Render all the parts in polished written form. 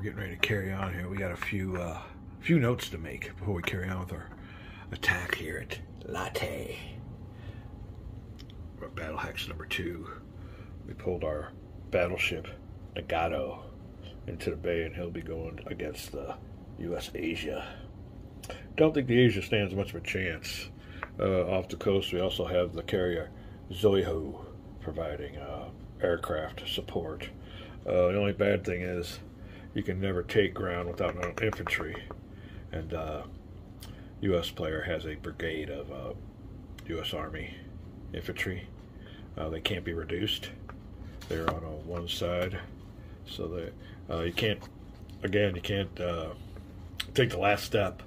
getting ready to carry on here. We got a few notes to make before we carry on with our attack here at Latte. We're at Battle Hex number 2. We pulled our battleship Nagato into the bay, and he'll be going against the U.S. Asia. Don't think the Asia stands much of a chance. Off the coast, we also have the carrier Zoiho providing aircraft support. The only bad thing is you can never take ground without no infantry, and U.S. player has a brigade of U.S. Army infantry. They can't be reduced. They're on one side, so that you can't take the last step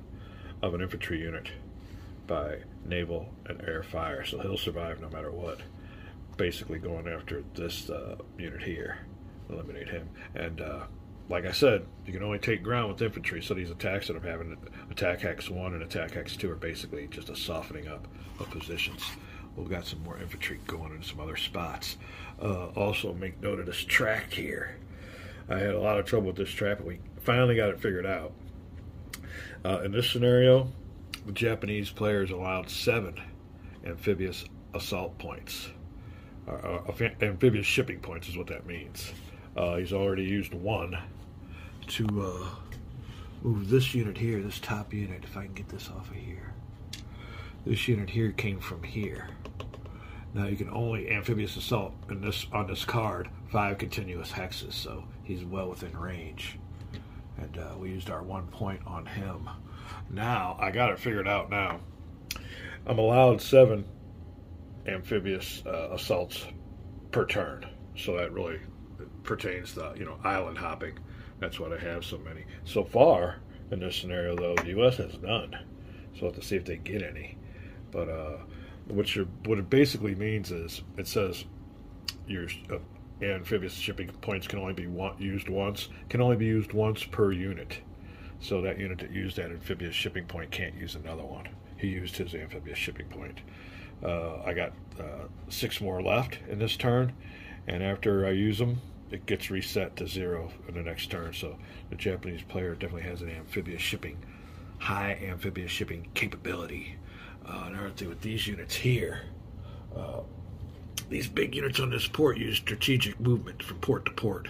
of an infantry unit by naval and air fire, so he'll survive no matter what. Basically going after this unit here, eliminate him. And like I said, you can only take ground with infantry, so these attacks that I'm having, attack hex 1 and attack hex 2, are basically just a softening up of positions. We've got some more infantry going in some other spots. Also make note of this track here. I had a lot of trouble with this track, but we finally got it figured out. In this scenario, the Japanese players allowed 7 amphibious assault points. Amphibious shipping points is what that means. He's already used 1 to move this unit here, this top unit, if I can get this off of here. This unit here came from here. Now you can only amphibious assault on this card 5 continuous hexes, so he's well within range. And we used our 1 point on him. Now, I got it figured out now. I'm allowed 7 amphibious assaults per turn. So that really pertains to, island hopping. That's why I have so many. So far, in this scenario, though, the U.S. has none. So we'll have to see if they get any. But what it basically means is, it says your amphibious shipping points can only be used once per unit. So that unit that used that amphibious shipping point can't use another one. He used his amphibious shipping point. I got 6 more left in this turn, and after I use them, it gets reset to 0 in the next turn. So the Japanese player definitely has an high amphibious shipping capability. Another thing with these units here, these big units on this port use strategic movement from port to port.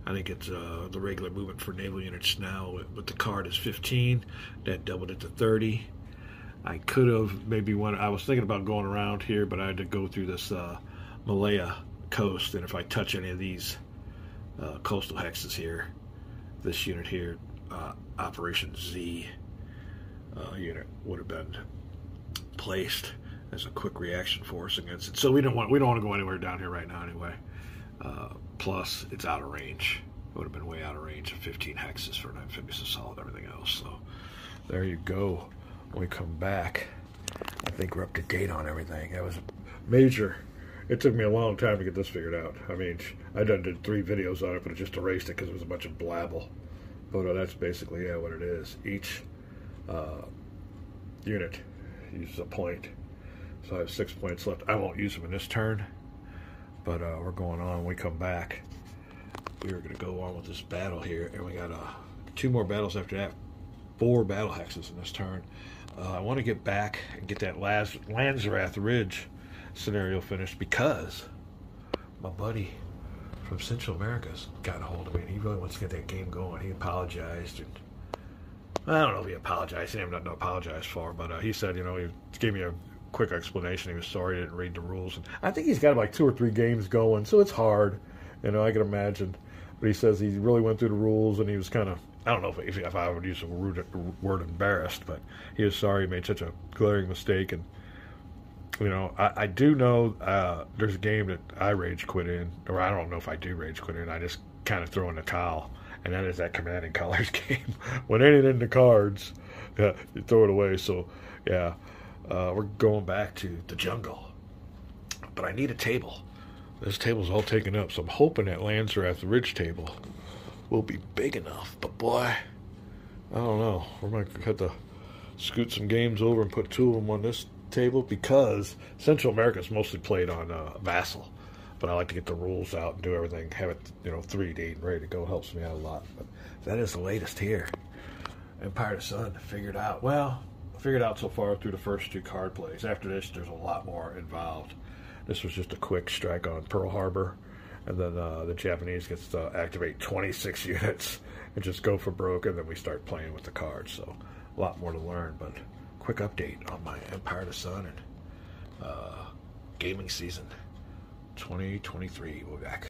I think it's the regular movement for naval units now with the card is 15. That doubled it to 30. I could have maybe I was thinking about going around here, but I had to go through this Malaya coast, and if I touch any of these coastal hexes here, this unit here, Operation Z unit, would have been placed as a quick reaction force against it. So we don't want to go anywhere down here right now anyway. Plus, it's out of range. It would have been way out of range of 15 hexes for an amphibious assault and everything else. So there you go. When we come back, I think we're up to date on everything. That was major. It took me a long time to get this figured out. I mean, I did 3 videos on it, but I just erased it because it was a bunch of blabble. But that's basically what it is. Each unit uses a point. So I have 6 points left. I won't use them in this turn, but we're going on. When we come back, we're going to go on with this battle here, and we got 2 more battles after that. 4 battle hexes in this turn. I want to get back and get that Landsrath Ridge scenario finished, because my buddy from Central America's got a hold of me, and he really wants to get that game going. He apologized, and I don't know if he apologized. He had nothing to apologize for, but he said, he gave me a quick explanation. He was sorry he didn't read the rules, and I think he's got like 2 or 3 games going, so it's hard, I can imagine. But he says he really went through the rules, and he was kind of, I don't know if I would use the word embarrassed, but he was sorry he made such a glaring mistake. And I do know there's a game that I rage quit in, or I don't know if I do rage quit in. I just kind of throw in the towel, and that is that Command and Colors game. When it ain't in the cards, you throw it away. So yeah, we're going back to the jungle, but I need a table. This table's all taken up, so I'm hoping that Landsrath Ridge table will be big enough. But boy, I don't know. We might have to scoot some games over and put 2 of them on this table, because Central America's mostly played on Vassal. but I like to get the rules out and do everything, have it, 3D and ready to go. Helps me out a lot. But that is the latest here. Empire of the Sun figured out. Well, figured out so far through the first 2 card plays. After this, there's a lot more involved. This was just a quick strike on Pearl Harbor, and then the Japanese gets to activate 26 units and just go for broke, and then we start playing with the cards. So a lot more to learn, but quick update on my Empire of the Sun and gaming season 2023. We'll be back.